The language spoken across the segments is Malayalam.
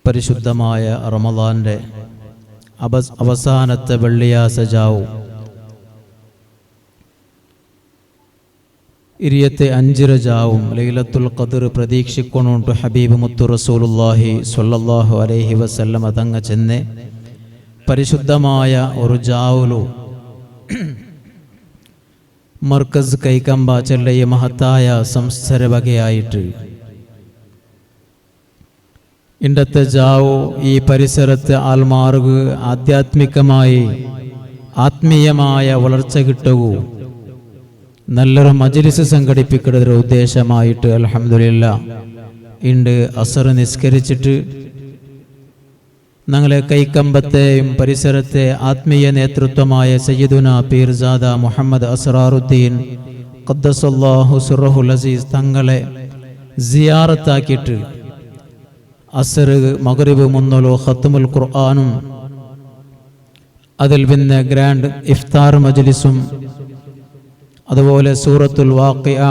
പരിശുദ്ധമായ റമളാന്റെ അവസാനത്തെ വെള്ളിയാഴ്ച ജാവു ഇരിയത്തെ 5 ജാവും ലൈലത്തുൽ ഖദർ പ്രതീക്ഷിക്കൊണ്ടുണ്ട് ഹബീബ് മുത്തു റസൂലുള്ളാഹി സ്വല്ലല്ലാഹു അലൈഹി വസല്ലമ തങ്ങ ചെന്ന് പരിശുദ്ധമായ ഒരു ജാവുലു മർക്കസ് കൈക്കമ്പ ചെല്ലയ മഹത്തായ സംസ്കാര വകയായിട്ട് ഇണ്ടത്തെ ജാവു ഈ പരിസരത്ത് ആൽമാർഗ് ആധ്യാത്മികമായി ആത്മീയമായ വളർച്ച കിട്ടവൂ നല്ലൊരു മജ്ലിസ് സംഘടിപ്പിക്കുന്ന ഉദ്ദേശമായിട്ട് അൽഹംദുലില്ലാ ഇണ്ട് അസർ നിസ്കരിച്ചിട്ട് ഞങ്ങളെ കൈക്കമ്പത്തെയും പരിസരത്തെ ആത്മീയ നേതൃത്വമായ സയ്യിദുന പീർസാദ മുഹമ്മദ് അസ്റാറുദ്ദീൻ ഖദ്ദസല്ലാഹു സിർറഹുൽ അസീസ് തങ്ങളെ സിയാറത്താക്കിയിട്ട് അസർ മഗ്രിബ് മുന്നലോ ഖത്മുൽ ഖുർആനും അതിൽ പിന്നെ ഗ്രാൻഡ് ഇഫ്താർ മജ്ലിസും അതുപോലെ സൂറത്തുൽ വാഖിഅ,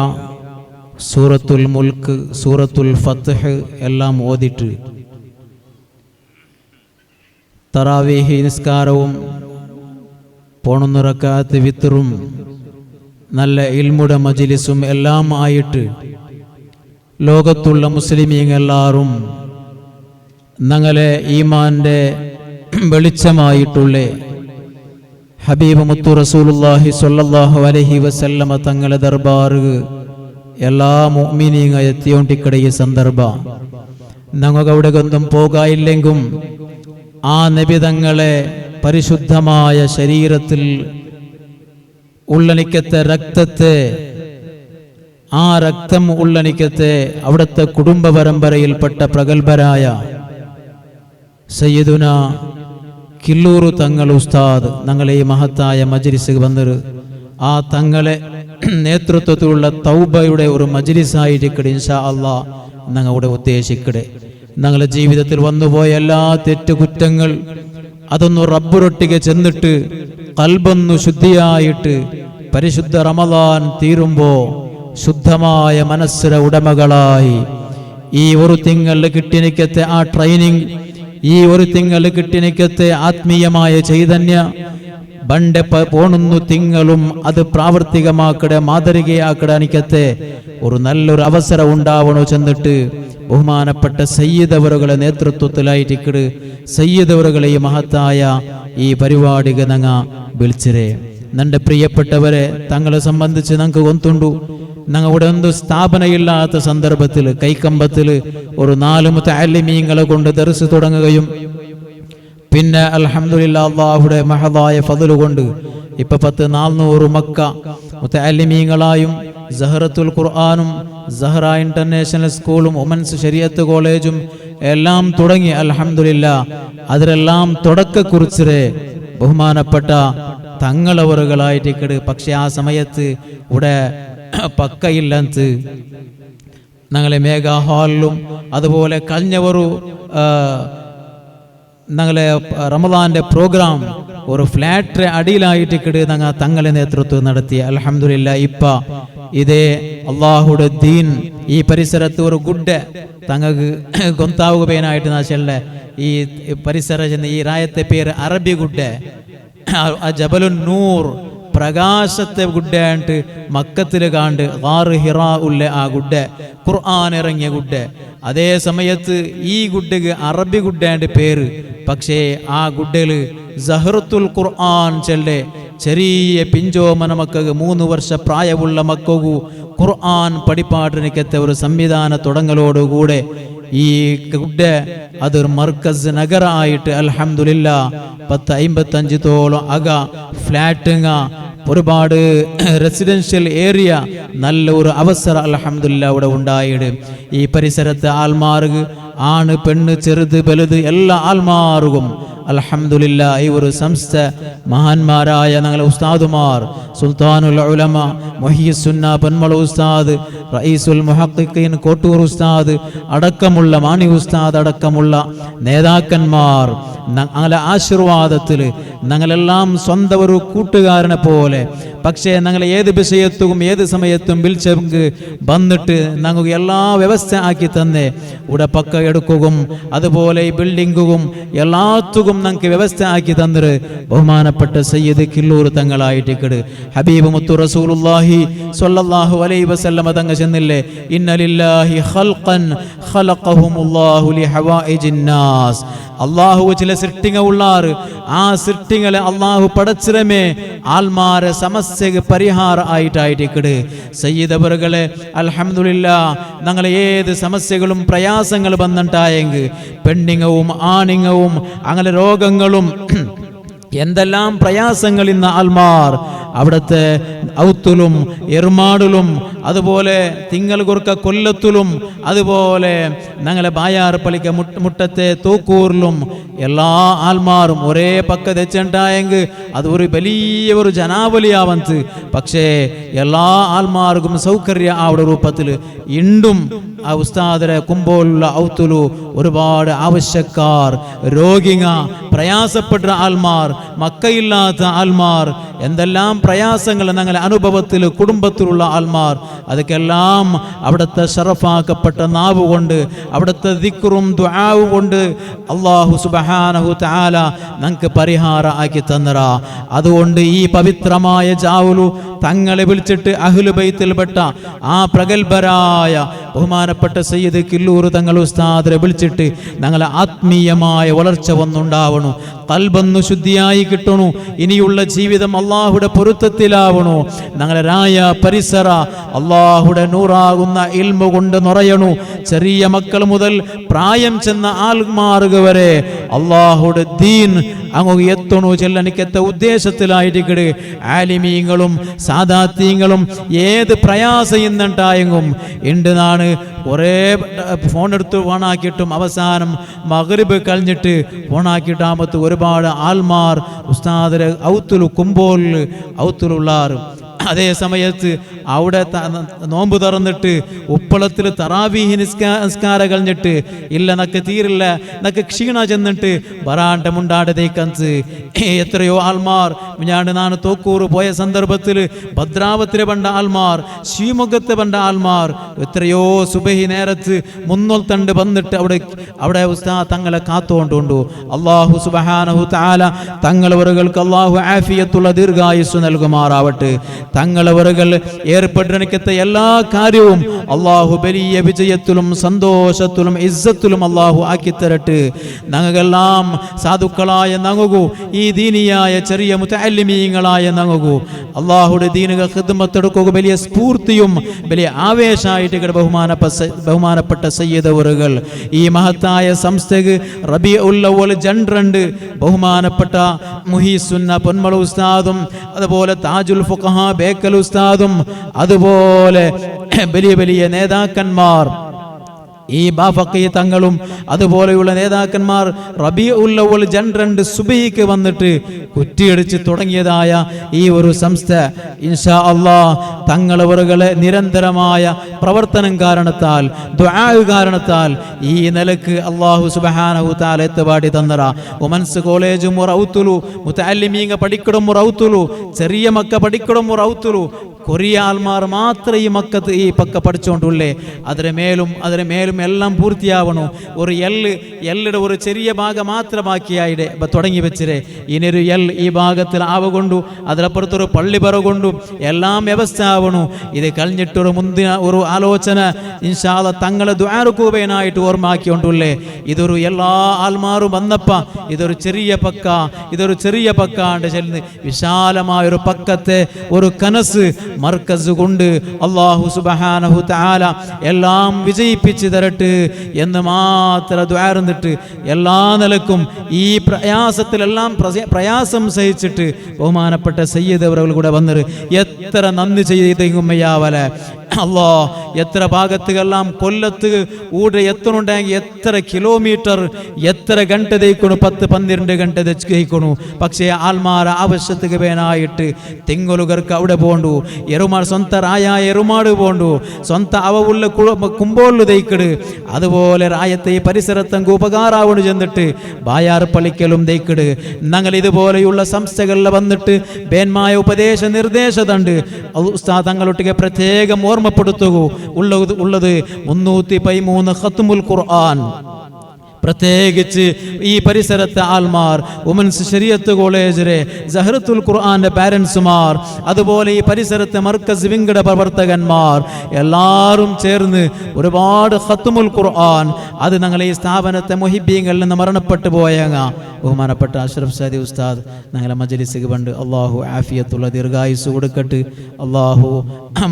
സൂറത്തുൽ മുൽക്ക്, സൂറത്തുൽ ഫത്ഹ് എല്ലാം ഓതിട്ട് തറാവീഹ് നിസ്കാരവും 3 റക്അത്ത് വിത്റും നല്ല ഇൽമുടെ മജ്ലിസും എല്ലാം ആയിട്ട് ലോകത്തുള്ള മുസ്ലിമീങ്ങളെല്ലാവരും ഞങ്ങളെ ഈമാന്റെ വെളിച്ചമായിട്ടുള്ള ഹബീബ് മുത്തു റസൂലുള്ളാഹി സ്വല്ലല്ലാഹു അലൈഹി വസല്ലമ തങ്ങളെ ദർബാറ് എല്ലാ മുഅ്മിനീങ്ങ എത്തിയോണ്ടിക്കടയ സന്ദർഭ ഞങ്ങൾക്ക് അവിടെ ഒന്നും പോകായില്ലെങ്കും ആ നബി തങ്ങളെ പരിശുദ്ധമായ ശരീരത്തിൽ ഉള്ളനിക്കത്തെ രക്തത്തെ ആ രക്തം ഉള്ളനിക്കത്തെ അവിടുത്തെ കുടുംബ പരമ്പരയിൽപ്പെട്ട പ്രഗത്ഭരായ സയ്യിദുന കില്ലൂർ തങ്ങൾ ഉസ്താദ് ഞങ്ങളെ ഈ മഹത്തായ മജ്ലിസ് വന്നത് ആ തങ്ങളെ നേതൃത്വത്തിലുള്ള തൗബയുടെ ഒരു മജ്ലിസായിരിക്കട്ടെ ഇൻഷാ അല്ലാഹ് ഞങ്ങളുടെ ഉദ്ദേശിക്കട്ടെ. ഞങ്ങളുടെ ജീവിതത്തിൽ വന്നുപോയ എല്ലാ തെറ്റുകുറ്റങ്ങൾ അതൊന്ന് റബ്ബുരൊട്ടിಗೆ ചെന്നിട്ട് ഖൽബൊന്നു ശുദ്ധിയായിട്ട് പരിശുദ്ധ റമളാൻ തീരുമ്പോ ശുദ്ധമായ മനസ്സിന്റെ ഉടമകളായി ഈ ഒരു തിങ്കളിൽ കിട്ടിനിക്കത്തെ ആ ട്രെയിനിങ്, ഈ ഒരു തിങ്കൾ കിട്ടിനിക്കത്തെ ആത്മീയമായ ചൈതന്യ ബണ്ടെ പോണുന്നു തിങ്കളും അത് പ്രാവർത്തികമാക്കടെ മാതൃകയാക്കടെ എനിക്കത്തെ ഒരു നല്ലൊരു അവസരം ഉണ്ടാവണോ ചെന്നിട്ട് ബഹുമാനപ്പെട്ട സയ്യിദവറുകളെ നേതൃത്വത്തിലായിട്ട് സയ്യിദവറുകളെ ഈ മഹത്തായ ഈ പരിപാടിക്ക് ഞങ്ങ വിളിച്ചിരേ. നന്റെ പ്രിയപ്പെട്ടവരെ തങ്ങളെ സംബന്ധിച്ച് ഞങ്ങൾക്ക് ഒന്നുണ്ടു. ഞങ്ങളുടെ എന്ത് സ്ഥാപനയില്ലാത്ത സന്ദർഭത്തിൽ കൈക്കമ്പത്തിൽ ഒരു 4 മുതഅല്ലിമീങ്ങളെ കൊണ്ട് ദർസ് തുടങ്ങുകയും പിന്നെ അൽഹംദുലില്ലാഹ് അല്ലാഹുവിന്റെ മഹദായ ഫദ്ല് കൊണ്ട് ഇപ്പൊ 400 മക്ക മുതഅല്ലിമീങ്ങളായും സഹറത്തുൽ ഖുർആനും സഹറ ഇന്റർനാഷണൽ സ്കൂളും വുമൻസ് ശരീഅത്ത് കോളേജും എല്ലാം തുടങ്ങി അൽഹംദുലില്ലാഹ് അതിലെല്ലാം തുടക്ക കുറിച്ചേ ബഹുമാനപ്പെട്ട തങ്ങളവറുകളായിട്ട്. പക്ഷെ ആ സമയത്ത് ഇവിടെ പക്കയില്ലത്ത് ഞങ്ങളെ മേഘ ഹാളിലും അതുപോലെ കഴിഞ്ഞവരു ഞങ്ങളെ റമളാന്റെ പ്രോഗ്രാം ഒരു ഫ്ലാറ്റ് അടിയിലായിട്ട് ഞങ്ങൾ തങ്ങളെ നേതൃത്വം നടത്തി അൽഹംദുലില്ലാഹ്. ഇപ്പ ഇതേ അള്ളാഹുടെ ദീൻ ഈ പരിസരത്ത് ഒരു ഗുഡ് തങ്ങൾക്ക് ഗൊന്താവുകയായിട്ട് നാശല്ലേ ഈ പരിസര ഈ രായത്തെ പേര് അറബി ഗുഡ് ജബലുൻ നൂർ പ്രകാശത്തെ ഗുഡ്ഡായിട്ട് മക്കത്തിൽ കാണ്ട് ഗാറ് ഹിറാ ഉള്ള ആ ഗുഡ് ഖുർആൻ ഇറങ്ങിയ ഗുഡ്. അതേ സമയത്ത് ഈ ഗുഡ്ഡക്ക് അറബി ഗുഡ്ഡായിട്ട് പേര്. പക്ഷേ ആ ഗുഡ്ഡല് സഹറത്തുൽ ഖുർആൻ ചെല്ലെ ചെറിയ പിഞ്ചോമന മക്കൾക്ക് 3 വർഷ പ്രായമുള്ള മക്കൾക്കു ഖുർആൻ പഠിപ്പാട്ടിനിക്കത്തെ ഒരു സംവിധാന തുടങ്ങലോടുകൂടെ ഈ ഗുഡ് അതൊരു മർക്കസ് നഗരമായിട്ട് അൽഹംദുലില്ലാഹ് 55 അക ഫ്ലാറ്റുങ്ങ ഒരുപാട് റെസിഡൻഷ്യൽ ഏരിയ നല്ലൊരു അവസരം അൽഹംദുലില്ലാഹ് ഇവിടെ ഉണ്ടായിട്ട് ഈ പരിസരത്തെ ആൽമാർഗ് ആണ് പെണ്ണ് ചെറുത് വലുത് എല്ലാ ആൽമാർഗും അൽഹംദുലില്ലാഹ് ഈ ഒരു സംസ്ഥ മഹാന്മാരായ ഞങ്ങളെ ഉസ്താദുമാർ സുൽത്താനുൽ ഉലമ മുഹിയുസ്സുന്ന പന്മള ഉസ്താദ് റഈസുൽ മുഹഖിഖീൻ കോട്ടൂർ ഉസ്താദ് അടക്കമുള്ള മാണി ഉസ്താദ് അടക്കമുള്ള നേതാക്കന്മാർ ഞങ്ങളെ ആശീർവാദത്തിൽ ഞങ്ങളെല്ലാം സ്വന്തം ഒരു കൂട്ടുകാരനെ പോലെ പക്ഷേ ഞങ്ങൾ ഏത് വിഷയത്തും ഏത് സമയത്തും വിളിച്ചെങ്ക് വന്നിട്ട് ഞങ്ങൾക്ക് എല്ലാ വ്യവസ്ഥ ആക്കി തന്നെ ഇവിടെ പക്ക എടുക്കുകയും അതുപോലെ ഈ ബിൽഡിങ്ങും എല്ലാത്തും ഞങ്ങൾക്ക് വ്യവസ്ഥ ആക്കി തന്നിട്ട് ബഹുമാനപ്പെട്ട സയ്യിദ് കില്ലൂർ തങ്ങളായിട്ട് ഹബീബ് മുത്തു റസൂലുള്ളാഹി സ്വല്ലല്ലാഹു അലൈഹി വസല്ലമ തങ്ങൾ ചെന്നില്ലേ, ഇന്നലില്ലാഹി ഖൽഖൻ ഖലഖഹുമുല്ലാഹു ലിഹവായിജിൻ നാസ്. അള്ളാഹു ചില സൃഷ്ടിങ്ങ ഉള്ളാറ്, ആ സൃഷ്ടിങ്ങളെ അള്ളാഹു പടച്ചിരമേ ആൽമാരെ സമസ്യക്ക് പരിഹാര ആയിട്ടായിട്ട് സയ്യിദ് അവറുകളെ അൽഹംദുലില്ലാഹ് ഞങ്ങളെ ഏത് സമസ്യകളും പ്രയാസങ്ങൾ വന്നിട്ടായെങ്കിൽ പെണ്ണിങ്ങവും ആണിങ്ങവും അങ്ങനെ രോഗങ്ങളും എന്തെല്ലാം പ്രയാസങ്ങൾ ഇന്ന് ആൽമാർ അവിടുത്തെ ഔത്തുലും എറുമാടിലും അതുപോലെ തിങ്കൾ കുറുക്ക കൊല്ലത്തിലും അതുപോലെ ഞങ്ങളെ ബായാർ പള്ളിക്ക മുട്ടത്തെ തൂക്കൂറിലും എല്ലാ ആൽമാറും ഒരേ പക്ക തെച്ചുണ്ടായെങ്കിൽ അത് ഒരു വലിയ ഒരു ജനാവലിയാവന്ത്. പക്ഷേ എല്ലാ ആൽമാർക്കും സൗകര്യ അവിടെ രൂപത്തിൽ ഇണ്ടും ആ ഉസ്താദരെ കുമ്പോലുള്ള ഔത്തുലു ഒരുപാട് ആവശ്യക്കാർ, രോഗിങ്ങ, പ്രയാസപ്പെട്ട ആൽമാർ, മക്കയില്ലാത്ത ആൽമാർ, എന്തെല്ലാം പ്രയാസങ്ങൾ ഞങ്ങളുടെ അനുഭവത്തിൽ കുടുംബത്തിലുള്ള ആൽമാർ, അതൊക്കെല്ലാം അവിടുത്തെ ഷറഫാക്കപ്പെട്ട നാവ് കൊണ്ട് അവിടുത്തെ ദിക്റും ദുആവും കൊണ്ട് അല്ലാഹു സുബ്ഹാനഹു തആല ഞങ്ങൾക്ക് പരിഹാര ആക്കി തന്നറ. അതുകൊണ്ട് ഈ പവിത്രമായ ജാവുലു തങ്ങളെ വിളിച്ചിട്ട് അഹ്ലു ബൈത്തിൽപ്പെട്ട ആ പ്രഗൽഭരായ ബഹുമാനപ്പെട്ട സയ്യിദ് കില്ലൂർ തങ്ങൾ ഉസ്താദിനെ വിളിച്ചിട്ട് ഞങ്ങളെ ആത്മീയമായ വളർച്ച വന്നുണ്ടാവണു, ഖൽബൊന്നു ശുദ്ധിയായി കിട്ടണു, ഇനിയുള്ള ജീവിതം അള്ളാഹുടെ പൊരുത്തത്തിലാവണു, ഞങ്ങളെ രായ പരിസര അള്ളാഹുടെ നൂറാകുന്ന ഇൽമു കൊണ്ട് നിറയണു. ചെറിയ മക്കൾ മുതൽ പ്രായം ചെന്ന ആൽമാറുക വരെ അള്ളാഹുടെ ദീൻ അങ്ങ് എത്തണു ചെല്ലനിക്കത്തെ ഉദ്ദേശത്തിലായിട്ട് ആലിമീങ്ങളും സാദാത്യങ്ങളും ഏത് പ്രയാസം ഇന്നുണ്ടായെങ്കും ഉണ്ട് കുറേ ഫോൺ എടുത്ത് ഓണാക്കിയിട്ടും അവസാനം മഗ്രിബ് കഴിഞ്ഞിട്ട് ഓണാക്കിയിട്ടാമത്ത് ഒരുപാട് ആൽമാർ ഉസ്താദരെ ഔത്തുലു കുമ്പോളിൽ ഔത്തുലുള്ളാറ്. അതേ സമയത്ത് അവിടെ നോമ്പ് തുറന്നിട്ട് ഉപ്പളത്തിൽ തറാവീഹ് നിസ്കാരം കഴിഞ്ഞിട്ട് ഇല്ല നക്ക് തീരില്ല നക്ക് ക്ഷീണ ചെന്നിട്ട് വരാണ്ട മുണ്ടാടതേക്കൻസ് എത്രയോ ആൽമാർ ഞാൻ തോക്കൂർ പോയ സന്ദർഭത്തിൽ ഭദ്രാവത്തിലെ പണ്ട ആൽമാർ, ശീമുഖത്ത് പണ്ട ആൽമാർ എത്രയോ സുബഹി നേരത്ത് മുന്നോൽത്തണ്ട് വന്നിട്ട് അവിടെ ഉസ്താദ് തങ്ങളെ കാത്തുകൊണ്ടുണ്ടു. അല്ലാഹു സുബ്ഹാനഹു തആല തങ്ങളവറുകൾക്ക് അല്ലാഹു ആഫിയത്തുള്ള ദീർഘായുസ് നൽകുമാറാവട്ടെ. തങ്ങളവറുകൾ ഏർപ്പെട്ടിരിക്കത്തെ എല്ലാ കാര്യവും അല്ലാഹു വലിയ വിജയത്തിലും സന്തോഷത്തിലും ഇസ്സത്തിലും അല്ലാഹു ആക്കിത്തരട്ടെ. ഞങ്ങൾക്കെല്ലാം സാധുക്കളായ ഞങ്ങൾക്കു ഈ ദീനിയായ ചെറിയ മുതഅല്ലിമീങ്ങളായ ഞങ്ങൾക്കു അല്ലാഹുടെ ദീനിക ഖിദ്മത്തെടുക്കുക വലിയ സ്ഫൂർത്തിയും വലിയ ആവേശമായിട്ട് ബഹുമാനപ്പെട്ട സയ്യിദ് അവറുകൾ ഈ മഹത്തായ സംസ്ഥക്ക് റബീഉൽ അവ്വൽ ജൻറണ്ട് ബഹുമാനപ്പെട്ട മുഹീസുന്ന പൊന്മള ഉസ്താദും അതുപോലെ താജുൽ ഫുഖഹ ബേക്കൽ ഉസ്താദും അതുപോലെ വലിയ വലിയ നേതാക്കന്മാർ ഈ ബാഫഖി തങ്ങളും അതുപോലെയുള്ള നേതാക്കന്മാർ റബീഉൽ അവ്വൽ ജൻറണ്ട് സുബഹിക്ക് വന്നിട്ട് കുറ്റിയടിച്ച് തുടങ്ങിയതായ ഈ ഒരു സംസ്ഥ ഇൻഷാ അല്ലാഹ് തങ്ങളവറുകളെ നിരന്തരമായ പ്രവർത്തനം കാരണത്താൽ ദുആ കാരണത്താൽ ഈ നിലക്ക് അല്ലാഹു സുബ്ഹാനഹു തആല എത്തുപാടി തന്നറ. ഉമൻസ് കോളേജ് മുറൗത്തുലു മുതഅല്ലിമീങ്ങ പഠിക്കടം മുറൗത്തുലു ചെറിയ മക്ക പഠിക്കടം മുറൗത്തുലു കൊറിയ ആൽമാർ മാത്രം ഈ മക്കത്ത് ഈ പക്ക പഠിച്ചുകൊണ്ടുള്ളേ അതിന് മേലും എല്ലാം പൂർത്തിയാവണു. ഒരു എല്ലിടെ ഒരു ചെറിയ ഭാഗം മാത്രമാക്കിയായിടെ തുടങ്ങി വെച്ചിരെ ഇനിയൊരു ഈ ഭാഗത്തിൽ ആവുകൊണ്ടു അതിലപ്പുറത്തൊരു പള്ളി പറകൊണ്ടു എല്ലാം വ്യവസ്ഥ ആവണു. ഇത് കഴിഞ്ഞിട്ടൊരു മുന്തിന ഒരു ആലോചന ഇൻഷാ അല്ലാഹ് തങ്ങളെ ദുആറുകൂബേനായിട്ട് ഓർമ്മാക്കിക്കൊണ്ടുള്ളേ ഇതൊരു എല്ലാ ആൽമാറും വന്നപ്പ ഇതൊരു ചെറിയ പക്കാണ്ട് ചെല്ലുന്ന വിശാലമായൊരു പക്കത്തെ ഒരു കനസ് മർക്കസ് കൊണ്ട് അല്ലാഹു സുബ്ഹാനഹു തആല എല്ലാം വിജയിപ്പിച്ചു തരട്ടെ എന്ന് മാത്രം ദുആ ചെയ്തിട്ട് എല്ലാ നിലക്കും ഈ പ്രയാസത്തിലെല്ലാം പ്രയാസം സഹിച്ചിട്ട് ബഹുമാനപ്പെട്ട സയ്യിദ് അവറുകൾ കൂടെ വന്നിട്ട് എത്ര നന്ദി ചെയ്തെങ്കുമ്മയ്യാവല അല്ലാ എത്ര ഭാഗത്തുകെല്ലാം കൊല്ലത്ത് ഊടെ എത്തണുണ്ടെങ്കിൽ എത്ര കിലോമീറ്റർ എത്ര ഗಂಟ ദയിക്കണു 10-12 ഗಂಟ ദയിക്കണു പക്ഷേ ആൽമാര ആവശ്യത്തിന് വേനായിട്ട് തിങ്കളുകർക്ക് അവിടെ പോണ്ടു എരുമാട് സ്വന്തം റായ എരുമാട് പോണ്ടു സ്വന്തം അവവുള്ള കുമ്പോളു ദയിക്കട് അതുപോലെ റായത്തെ ഈ പരിസരത്തങ്ക് ഉപകാരാവണു ചെന്നിട്ട് ബായാർ പള്ളിക്കലും ദയിക്കട് ഞങ്ങൾ ഇതുപോലെയുള്ള സംസ്ഥകളിൽ വന്നിട്ട് ബേന്മായ ഉപദേശ നിർദ്ദേശതുണ്ട് ഉസ്താദ് തങ്ങളൊട്ടിಗೆ പ്രത്യേകം ഓർമ്മപ്പെടുത്തുക ഉള്ളത് 313 ഖത്മുൽ ഖുർആൻ പ്രത്യേകിച്ച് ഈ പരിസരത്തെ ആൽമാർ വുമൻസ് ശരിയത്ത് കോളേജിലെ സഹറത്തുൽ ഖുർആന്റെ പാരൻസുമാർ അതുപോലെ ഈ പരിസരത്തെ മർക്കസ് വിംഗട പ്രവർത്തകന്മാർ എല്ലാവരും ചേർന്ന് ഒരുപാട് ഖത്മുൽ ഖുർആൻ അത് ഞങ്ങളെ ഈ സ്ഥാപനത്തെ മുഹിബ്ബീങ്ങളിൽ നിന്ന് മരണപ്പെട്ടു പോയങ്ങ ബഹുമാനപ്പെട്ട അഷ്റഫ് സാദി ഉസ്താദ് ഞങ്ങളെ മജ്ലിസിക്ക് പണ്ട് അള്ളാഹു ആഫിയത്തുള്ള ദീർഘായുസ് കൊടുക്കട്ട് അള്ളാഹു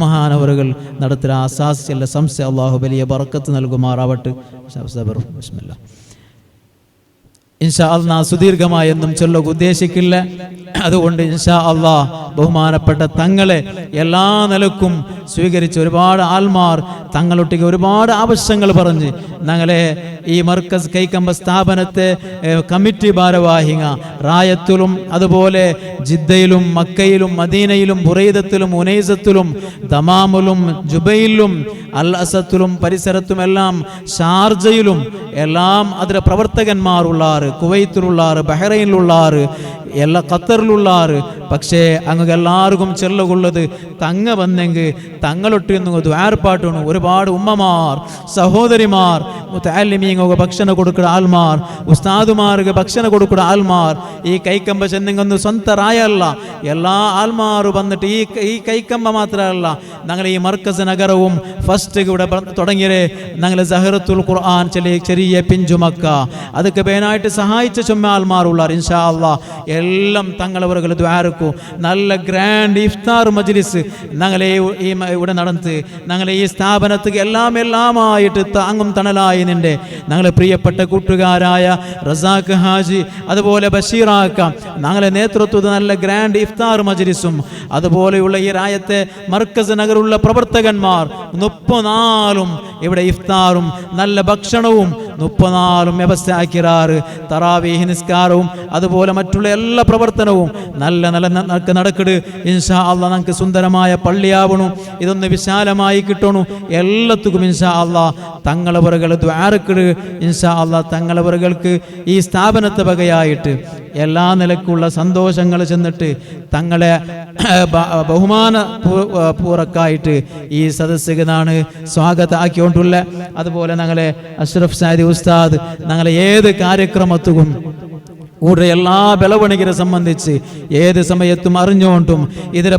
മഹാനവറുകൾ നടത്തുന്ന ആസാസ്യല്ല സംസ്ഥ അള്ളാഹു വലിയ ബർക്കത്ത് നൽകുമാറാവട്ടെ. ബിസ്മില്ലാ. ഇൻഷാ അല്ലാഹ് സുദീർഘമായൊന്നും ചൊല്ലുക ഉദ്ദേശിക്കില്ല. അതുകൊണ്ട് ഇൻഷാ അല്ലാഹ് ബഹുമാനപ്പെട്ട തങ്ങളെ എല്ലാ നിലക്കും സ്വീകരിച്ച് ഒരുപാട് ആൽമാർ തങ്ങളൊട്ടിಗೆ ഒരുപാട് ആവശ്യങ്ങൾ പറഞ്ഞ് ഞങ്ങളെ ഈ മർക്കസ് കൈക്കമ്പ സ്ഥാപനത്തെ കമ്മിറ്റി ഭാരവാഹിക റായത്തിലും അതുപോലെ ജിദ്ദയിലും മക്കയിലും മദീനയിലും ബുറൈദത്തിലും ഉനൈസത്തിലും ദമാമിലും ജുബൈലിലും അൽ അസത്തിലും പരിസരത്തുമെല്ലാം ഷാർജയിലും എല്ലാം അതിലെ പ്രവർത്തകന്മാരുള്ളാറ് കുവൈത്തിലുള്ളാറ് ബഹ്റൈനിലുള്ളാറ് എല്ലാ ഖത്തറിലുള്ളാറ് പക്ഷേ അങ്ങ് എല്ലാവർക്കും ചെല്ലുകൊള്ളത് തങ്ങ വന്നെങ്കിൽ തങ്ങളൊട്ടി ദ്വാർപ്പാട്ടാണ് ഒരുപാട് ഉമ്മമാർ സഹോദരിമാർ മുതഅല്ലിമീങ്ങൾക്ക് ഭക്ഷണം കൊടുക്കുന്ന ആൽമാർ ഉസ്താദുമാർക്ക് ഭക്ഷണം കൊടുക്കുന്ന ആൽമാർ ഈ കൈക്കമ്പ ചെന്നിങ്ങൊന്ന് സ്വന്തം റായല്ല എല്ലാ ആൽമാരും വന്നിട്ട് ഈ കൈക്കമ്പ മാത്രമല്ല ഞങ്ങൾ ഈ മർക്കസ് നഗരവും ഫസ്റ്റ് ഇവിടെ തുടങ്ങിയേ ഞങ്ങൾ സഹറത്തുൽ ഖുർആൻ ചെറിയ പിഞ്ചുമക്ക അതൊക്കെ പേനായിട്ട് സഹായിച്ച ചുമ്മ ആൽമാറുള്ളാർ ഇൻഷാ അല്ലാഹ് എല്ലാം തങ്ങളവറുകൾ ദ്വാരക്കും നല്ല ഗ്രാൻഡ് ഇഫ്താർ മജ്ലിസ് ഞങ്ങളെ ഇവിടെ നടന്ന് ഞങ്ങളെ ഈ സ്ഥാപനത്തിൽ എല്ലാമായിട്ട് താങ്ങും തണലായി നിന്റെ ഞങ്ങളെ പ്രിയപ്പെട്ട കൂട്ടുകാരായ റസാഖ് ഹാജി അതുപോലെ ബഷീറാക്ക ഞങ്ങളെ നേതൃത്വത്തിൽ നല്ല ഗ്രാൻഡ് ഇഫ്താർ മജ്ലിസും അതുപോലെയുള്ള ഈ രായത്തെ മർക്കസ് നഗറുള്ള പ്രവർത്തകന്മാർ 34 ഇവിടെ ഇഫ്താറും നല്ല ഭക്ഷണവും 34 വ്യവസ്ഥയാക്കിറാറ് തറാവീഹ് നിസ്കാരവും അതുപോലെ മറ്റുള്ള എല്ലാ പ്രവർത്തനവും നല്ല നടക്കട് ഇൻഷാ അല്ലാഹ് നമുക്ക് സുന്ദരമായ പള്ളിയാവണം ഇതൊന്ന് വിശാലമായി കിട്ടണം എല്ലാത്തുക്കും ഇൻഷാ അല്ലാഹ് തങ്ങളവറുകൾ ദ്വാരക്കട് ഇൻഷാ അല്ലാഹ് തങ്ങളവറുകൾക്ക് ഈ സ്ഥാപനത്തെ വകയായിട്ട് എല്ലാ നിലക്കുള്ള സന്തോഷങ്ങൾ ചെന്നിട്ട് തങ്ങളെ ബഹുമാന പൂർവ്വക്കായിട്ട് ഈ സദസ്സിന് നാണ് സ്വാഗതമാക്കിക്കൊണ്ടുള്ള അതുപോലെ ഞങ്ങളെ അഷ്റഫ് സാദി ഉസ്താദ് ഞങ്ങളെ ഏത് കാര്യക്രമത്തും ഊടെ എല്ലാ ಬೆಳವಣಿಗೆയെ സംബന്ധിച്ച് ഏത് സമയത്തും അറിഞ്ഞുകൊണ്ടും ഇതിലെ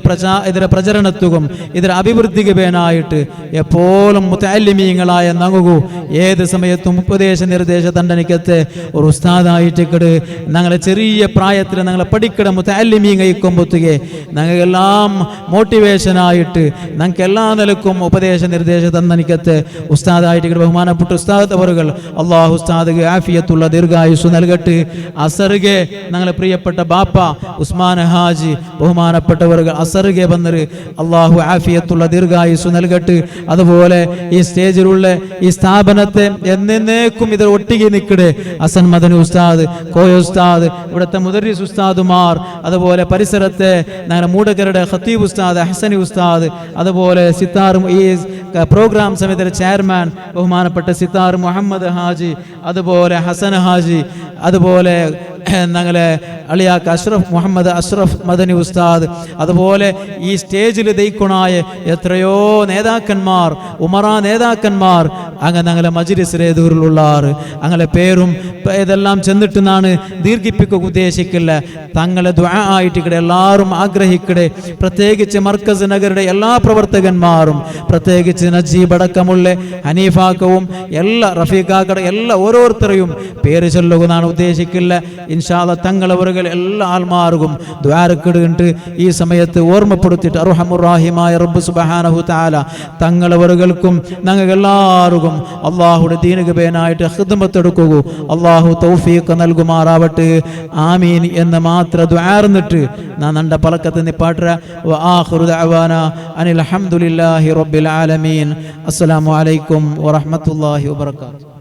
പ്രചരണത്തും ഇതിലെ അഭിവൃദ്ധിക്ക് വേനായിട്ട് എപ്പോഴും മുതഅല്ലിമീങ്ങളായ ഞങ്ങു ഏത് സമയത്തും ഉപദേശ നിർദ്ദേശ ദണ്ഡനിക്കത്തെ ഒരു ഉസ്താദായിട്ട് ഞങ്ങളെ ചെറിയ പ്രായത്തിൽ ഞങ്ങളെ പഠിക്കട മുതഅല്ലിമീങ്ങയിക്കുമ്പോഴത്തേക്ക് ഞങ്ങൾക്കെല്ലാം മോട്ടിവേഷനായിട്ട് ഞങ്ങൾക്ക് എല്ലാ നിലക്കും ഉപദേശ നിർദ്ദേശ ദണ്ഡനിക്കത്തെ ഉസ്താദായിട്ട് ബഹുമാനപ്പെട്ട ഉസ്താദ് അവറുകൾ അള്ളാഹു ഉസ്താദിക്ക് ആഫിയത്തുള്ള ദീർഘായുസ് നൽകട്ടെ. അസറുകെ ഞങ്ങളെ പ്രിയപ്പെട്ട ബാപ്പ ഉസ്മാൻ ഹാജി ബഹുമാനപ്പെട്ടവർ അസറുകെ വന്നര് അള്ളാഹു ആഫിയത്തുള്ള ദീർഘായുസ് നൽകട്ടെ. അതുപോലെ ഈ സ്റ്റേജിലുള്ള ഈ സ്ഥാപനത്തെ എന്നേക്കും ഇത് ഒട്ടിಗೆ നിൽക്കടെ ഹസൻ മദനി ഉസ്താദ് കോയ ഉസ്താദ് ഇവിടുത്തെ മുദരിസ് ഉസ്താദുമാർ അതുപോലെ പരിസരത്തെ ഞങ്ങളുടെ മൂടക്കരുടെ ഖത്തീബ് ഉസ്താദ് ഹസനി ഉസ്താദ് അതുപോലെ സിത്താർ ഈ പ്രോഗ്രാം സമിതിയുടെ ചെയർമാൻ ബഹുമാനപ്പെട്ട സിത്താർ മുഹമ്മദ് ഹാജി അതുപോലെ ഹസൻ ഹാജി അതുപോലെ ഞങ്ങളെ അളിയാക്ക് അഷ്റഫ് മുഹമ്മദ് അഷ്റഫ് മദനി ഉസ്താദ് അതുപോലെ ഈ സ്റ്റേജിൽ ദയിക്കുണായ എത്രയോ നേതാക്കന്മാർ ഉമറ നേതാക്കന്മാർ അങ്ങനെ ഞങ്ങളെ മജ്ലിസിലെ ദൂരിലുള്ളാറ് അങ്ങനെ പേരും ഇതെല്ലാം ചെന്നിട്ടെന്നാണ് ദീർഘിപ്പിക്കുക ഉദ്ദേശിക്കില്ല. തങ്ങളെ ദുആ ആയിട്ട് ഇവിടെ എല്ലാവരും ആഗ്രഹിക്കടെ പ്രത്യേകിച്ച് മർക്കസ് നഗരുടെ എല്ലാ പ്രവർത്തകന്മാരും പ്രത്യേകിച്ച് നജീബ് അടക്കമുള്ള ഹനീഫാക്കവും എല്ലാ റഫീഖാക്കടെ എല്ലാ ഓരോരുത്തരെയും പേര് ചൊല്ലുക എന്നാണ് ഉദ്ദേശിക്കില്ല. ഇൻഷാ അല്ലാഹ് തങ്ങളവറുകൾ എല്ലാ ആൾമാർക്കും ദ്വാരക്കിടുണ്ട് ഈ സമയത്ത് ഓർമ്മപ്പെടുത്തിയിട്ട് അർഹമുർ-റഹീമായ റബ്ബ് സുബ്ഹാനഹു തആല തങ്ങളവറുകൾക്കും ഞങ്ങൾക്ക് എല്ലാവർക്കും അള്ളാഹുടെ ദീനുക പേനായിട്ട് ഖിദ്മത്ത് എടുക്കുക അള്ളാഹു തൗഫീഖ് നൽകുമാറാവട്ടെ ആമീൻ എന്ന് മാത്രം ദുആർന്നിട്ട് ഞാൻ നണ്ട പലക്കത്ത് നിപ്പാട്ട വ ആഖിറു ദഅവാന അനിൽ ഹംദുലില്ലാഹി റബ്ബിൽ ആലമീൻ. അസ്സലാമു അലൈക്കും വറഹ്മത്തുള്ളാഹി വബറകാതുഹു.